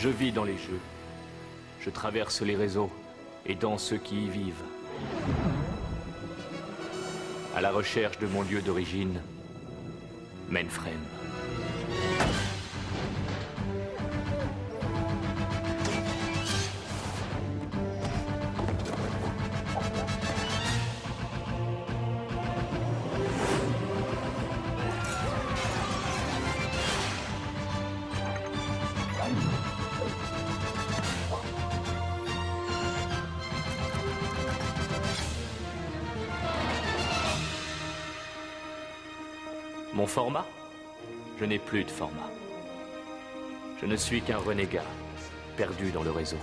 Je vis dans les jeux. Je traverse les réseaux et dans ceux qui y vivent. À la recherche de mon lieu d'origine, Mainframe. Mon format? Je n'ai plus de format. Je ne suis qu'un renégat, perdu dans le réseau.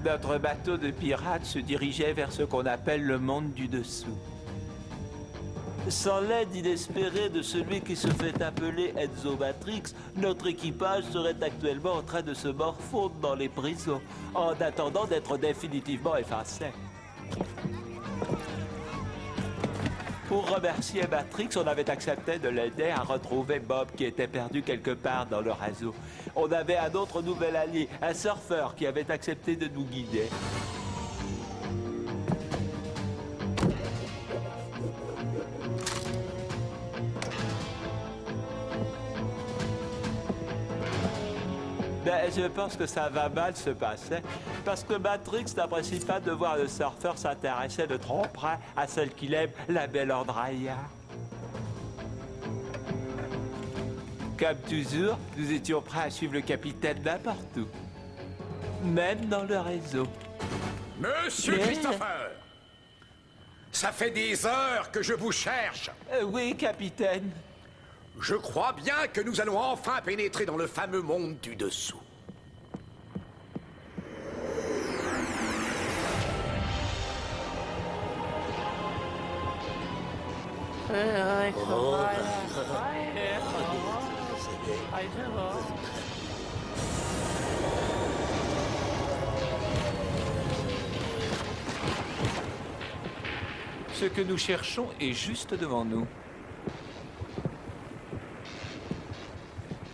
Notre bateau de pirates se dirigeait vers ce qu'on appelle le monde du dessous. Sans l'aide inespérée de celui qui se fait appeler Enzo Matrix, notre équipage serait actuellement en train de se morfondre dans les prisons, en attendant d'être définitivement effacé. Pour remercier Matrix, on avait accepté de l'aider à retrouver Bob qui était perdu quelque part dans le réseau. On avait un autre nouvel allié, un surfeur qui avait accepté de nous guider. Ben, je pense que ça va mal se passer, parce que Matrix n'apprécie pas de voir le surfeur s'intéresser de trop près à celle qu'il aime, la belle Andrea. Comme toujours, nous étions prêts à suivre le capitaine n'importe où, même dans le réseau. Monsieur Mais- Christopher! Ça fait des heures que je vous cherche. Oui, capitaine. Je crois bien que nous allons enfin pénétrer dans le fameux monde du dessous. Ce que nous cherchons est juste devant nous.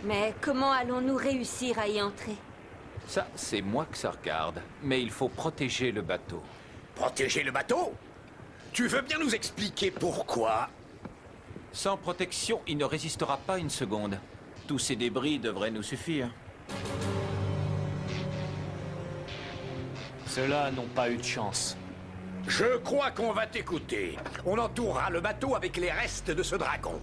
Mais comment allons-nous réussir à y entrer? Ça, c'est moi que ça regarde. Mais il faut protéger le bateau. Protéger le bateau? Tu veux bien nous expliquer pourquoi? Sans protection, il ne résistera pas une seconde. Tous ces débris devraient nous suffire. Ceux-là n'ont pas eu de chance. Je crois qu'on va t'écouter. On entourera le bateau avec les restes de ce dragon.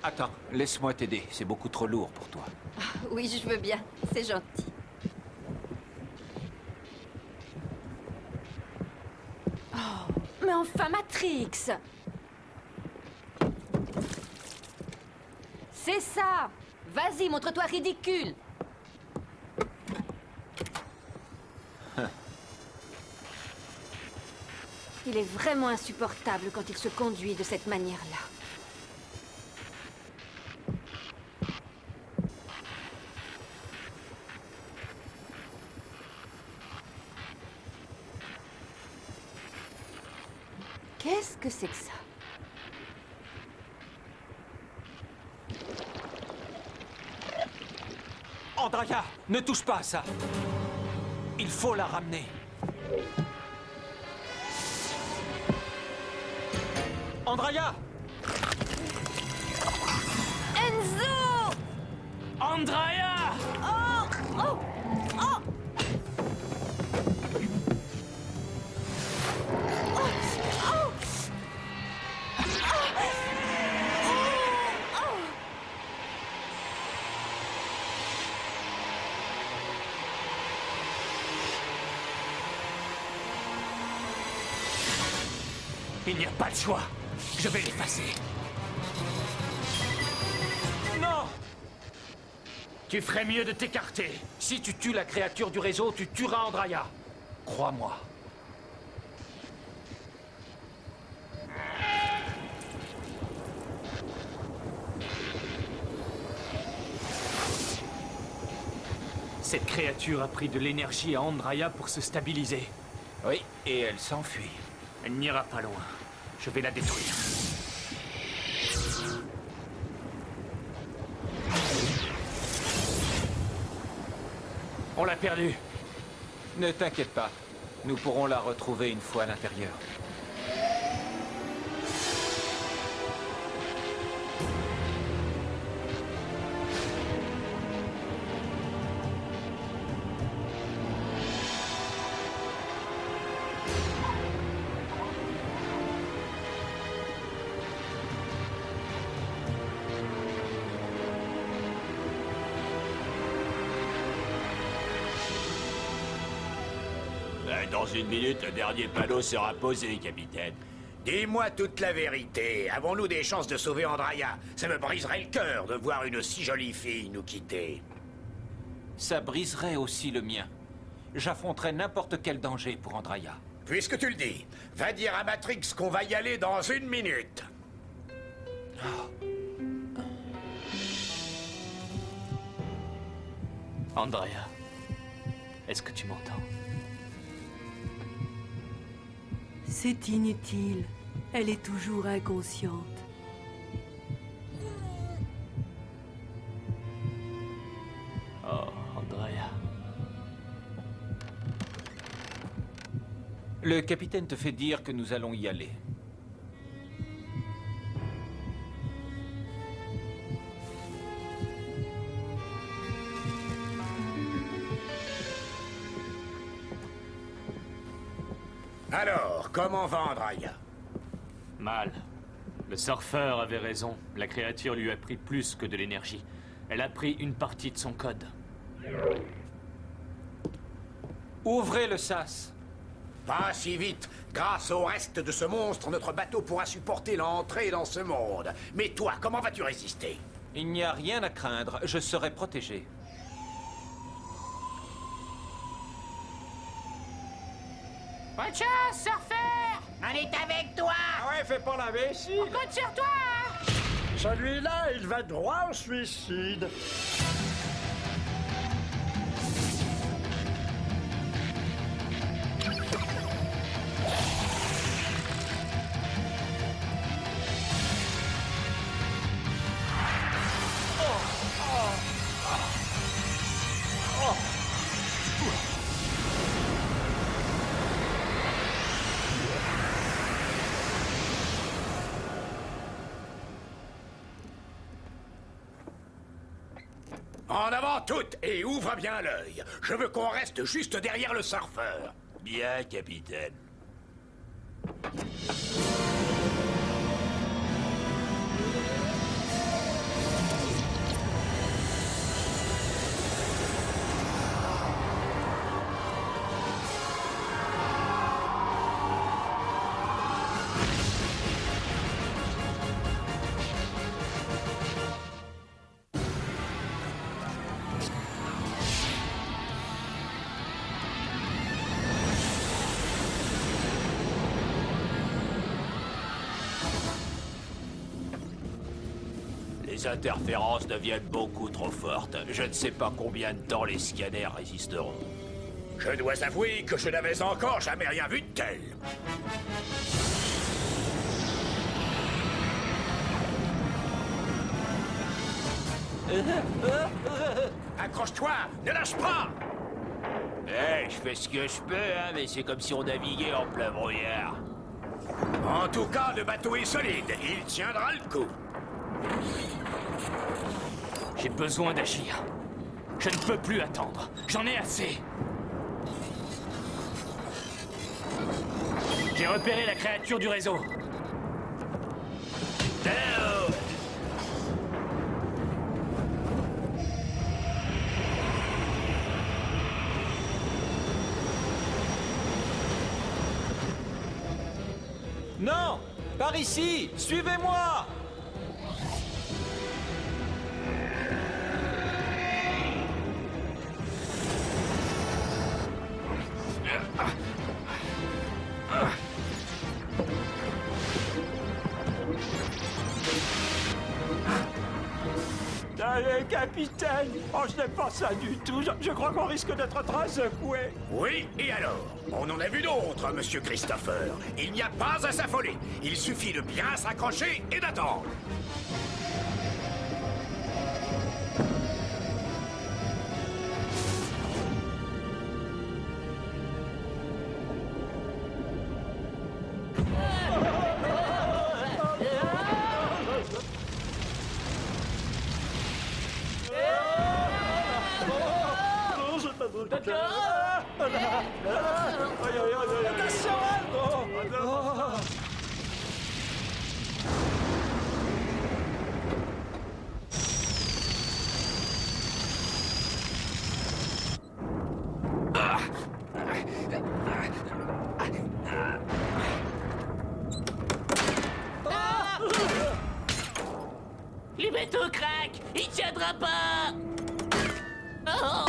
Attends, laisse-moi t'aider. C'est beaucoup trop lourd pour toi. Oui, je veux bien. C'est gentil. Oh, mais enfin, Matrix! C'est ça! Vas-y, montre-toi ridicule! Il est vraiment insupportable quand il se conduit de cette manière-là. Qu'est-ce que c'est que ça? Andraya, ne touche pas à ça. Il faut la ramener. Andraya! Enzo! Andraya! Oh! Oh! Oh! Il n'y a pas de choix. Je vais l'effacer. Non! Tu ferais mieux de t'écarter. Si tu tues la créature du réseau, tu tueras Andraya. Crois-moi. Cette créature a pris de l'énergie à Andraya pour se stabiliser. Oui, et elle s'enfuit. Elle n'ira pas loin. Je vais la détruire. On l'a perdue. Ne t'inquiète pas. Nous pourrons la retrouver une fois à l'intérieur. Dans une minute, le dernier panneau sera posé, capitaine. Dis-moi toute la vérité. Avons-nous des chances de sauver Andraya? Ça me briserait le cœur de voir une si jolie fille nous quitter. Ça briserait aussi le mien. J'affronterais n'importe quel danger pour Andraya. Puisque tu le dis, va dire à Matrix qu'on va y aller dans une minute. Andraya, est-ce que tu m'entends? C'est inutile. Elle est toujours inconsciente. Oh, Andraya. Le capitaine te fait dire que nous allons y aller. Alors, comment va Andraya? Mal. Le surfeur avait raison. La créature lui a pris plus que de l'énergie. Elle a pris une partie de son code. Ouvrez le sas. Pas si vite. Grâce au reste de ce monstre, notre bateau pourra supporter l'entrée dans ce monde. Mais toi, comment vas-tu résister? Il n'y a rien à craindre. Je serai protégé. Bonne chance, surfeur! On est avec toi! Ah ouais, fais pas l'imbécile! On compte sur toi! Celui-là, il va droit au suicide. En avant toutes et ouvre bien l'œil. Je veux qu'on reste juste derrière le surfeur. Bien, capitaine. Les interférences deviennent beaucoup trop fortes. Je ne sais pas combien de temps les scanners résisteront. Je dois avouer que je n'avais encore jamais rien vu de tel. Accroche-toi, ne lâche pas. Je fais ce que je peux, hein, mais c'est comme si on naviguait en plein brouillard. En tout cas, le bateau est solide. Il tiendra le coup. J'ai besoin d'agir. Je ne peux plus attendre. J'en ai assez. J'ai repéré la créature du réseau. Non! Par ici! Suivez-moi! Allez, capitaine! Oh, je n'aime pas ça du tout. Je crois qu'on risque d'être très secoué. Oui, et alors? On en a vu d'autres, monsieur Christopher. Il n'y a pas à s'affoler. Il suffit de bien s'accrocher et d'attendre. Les bateaux craquent. Il tiendra pas. Oh.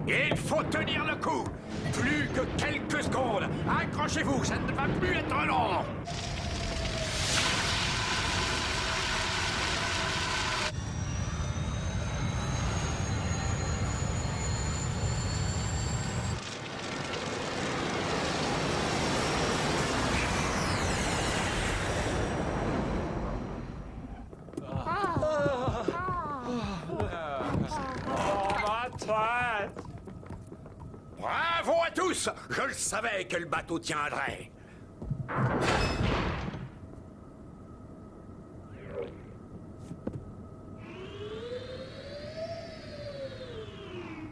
Il faut tenir le coup. Plus que quelques secondes. Accrochez-vous, ça ne va plus être long. Bravo à tous! Je le savais que le bateau tiendrait.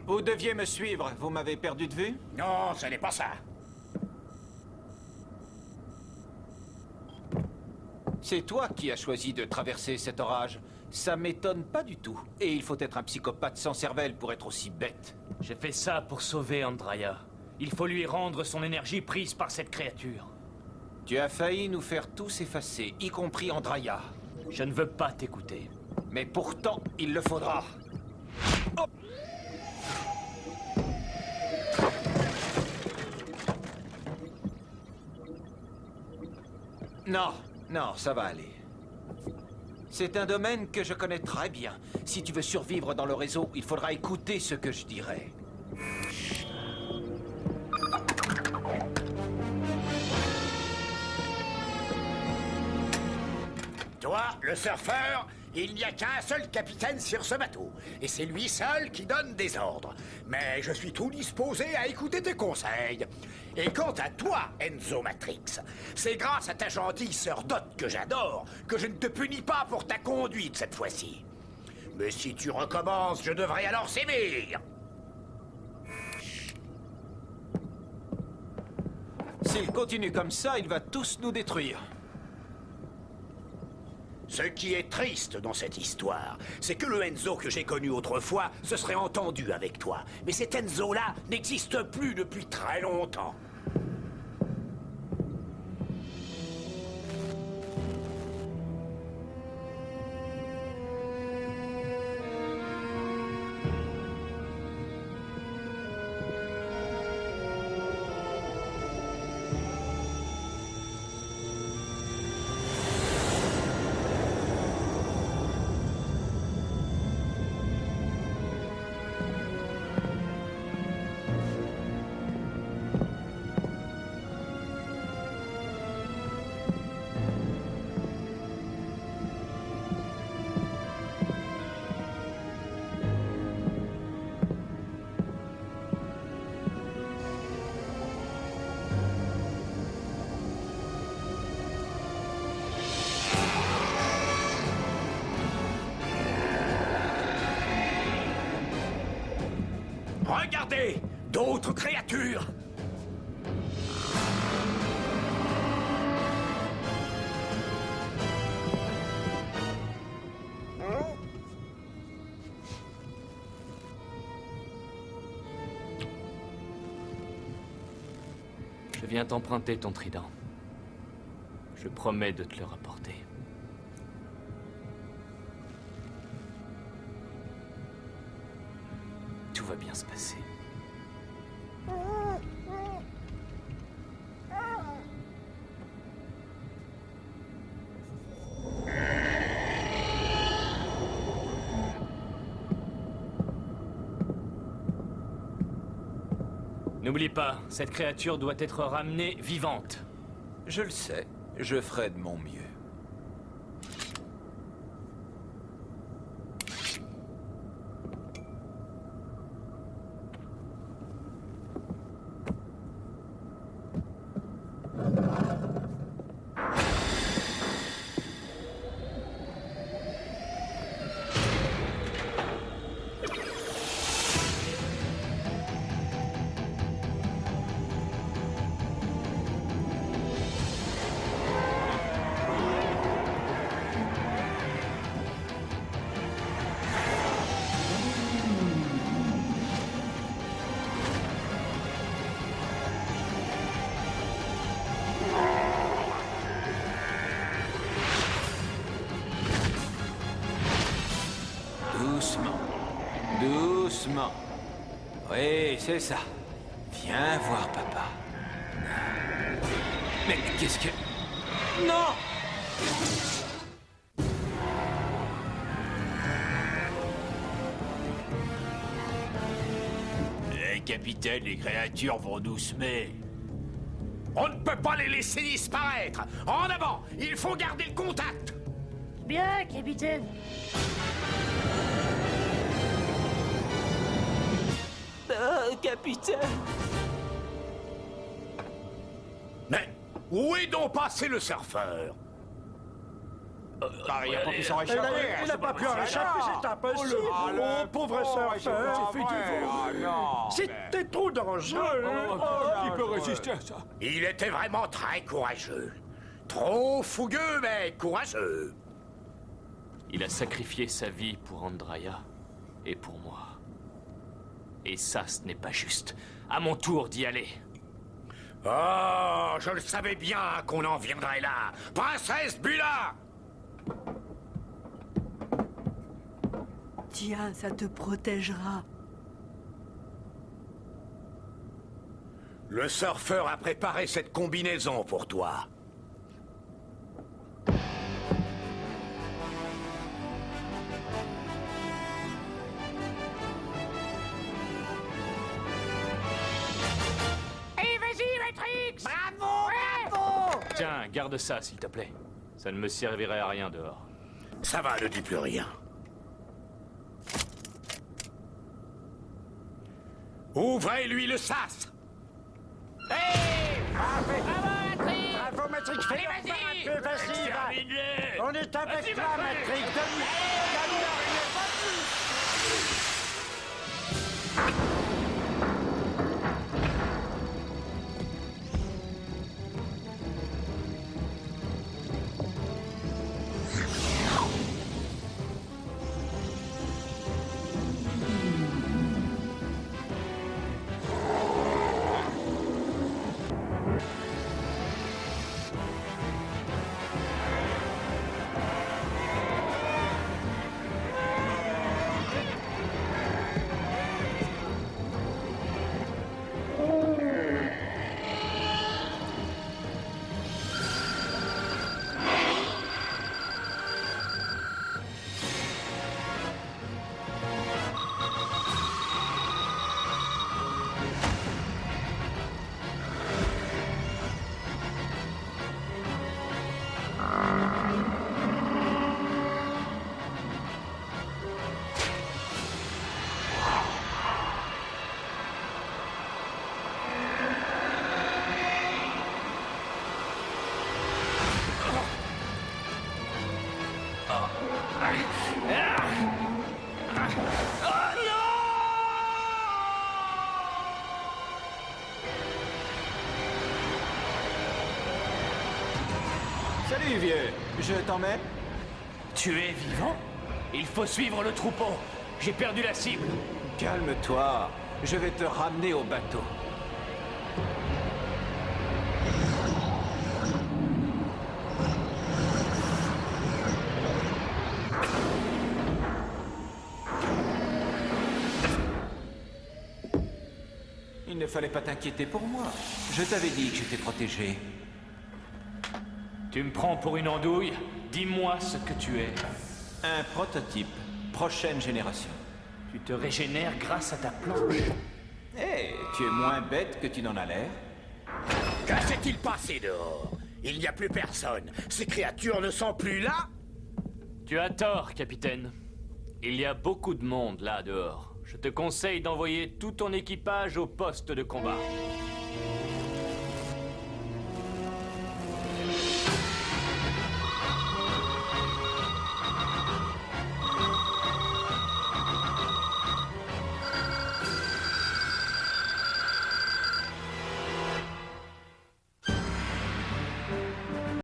Vous deviez me suivre. Vous m'avez perdu de vue? Non, ce n'est pas ça. C'est toi qui as choisi de traverser cet orage. Ça m'étonne pas du tout. Et il faut être un psychopathe sans cervelle pour être aussi bête. J'ai fait ça pour sauver Andraya. Il faut lui rendre son énergie prise par cette créature. Tu as failli nous faire tous effacer, y compris Andraya. Je ne veux pas t'écouter. Mais pourtant, il le faudra. Oh. Non, non, ça va aller. C'est un domaine que je connais très bien. Si tu veux survivre dans le réseau, il faudra écouter ce que je dirai. Toi, le surfeur, il n'y a qu'un seul capitaine sur ce bateau. Et c'est lui seul qui donne des ordres. Mais je suis tout disposé à écouter tes conseils. Et quant à toi, Enzo Matrix, c'est grâce à ta gentille sœur Dot que j'adore que je ne te punis pas pour ta conduite cette fois-ci. Mais si tu recommences, je devrais alors s'émir. S'il continue comme ça, il va tous nous détruire. Ce qui est triste dans cette histoire, c'est que le Enzo que j'ai connu autrefois se serait entendu avec toi. Mais cet Enzo-là n'existe plus depuis très longtemps. Regardez, d'autres créatures. Je viens t'emprunter ton trident. Je promets de te le rapporter. Tout va bien se passer. N'oublie pas, cette créature doit être ramenée vivante. Je le sais, je ferai de mon mieux. Doucement. Doucement. Oui, c'est ça. Viens voir papa. Mais qu'est-ce que... Non! Capitaine, les créatures vont nous semer. On ne peut pas les laisser disparaître. En avant, il faut garder le contact. Bien, capitaine. Capitaine. Mais où est donc passé le surfeur? Il n'a pas pu s'en échapper. Il n'a pas pu en échapper, c'est impossible. Oh, pauvre surfeur. C'était trop dangereux. Qui peut résister à ça? Il était vraiment très courageux. Trop fougueux, mais courageux. Il a sacrifié sa vie pour Andraya et pour moi. Et ça, ce n'est pas juste. À mon tour d'y aller. Oh, je le savais bien qu'on en viendrait là. Princesse Bula! Tiens, ça te protégera. Le surfeur a préparé cette combinaison pour toi. Allez, vas-y, Matrix. Bravo, bravo. Tiens, garde ça, s'il te plaît. Ça ne me servirait à rien dehors. Ça va, ne dis plus rien. Ouvrez-lui le sas! Bravo, Matrix. Fais-le un peu, vas-y, va. On est avec toi, Matrix. Donne-leur une pas plus. Salut, vieux. Je t'emmène? Tu es vivant? Il faut suivre le troupeau. J'ai perdu la cible. Calme-toi. Je vais te ramener au bateau. Il ne fallait pas t'inquiéter pour moi. Je t'avais dit que j'étais protégé. Tu me prends pour une andouille? Dis-moi ce que tu es. Un prototype. Prochaine génération. Tu te régénères grâce à ta planche. Hé, tu es moins bête que tu n'en as l'air. Que s'est-il passé dehors? Il n'y a plus personne. Ces créatures ne sont plus là? Tu as tort, capitaine. Il y a beaucoup de monde là dehors. Je te conseille d'envoyer tout ton équipage au poste de combat.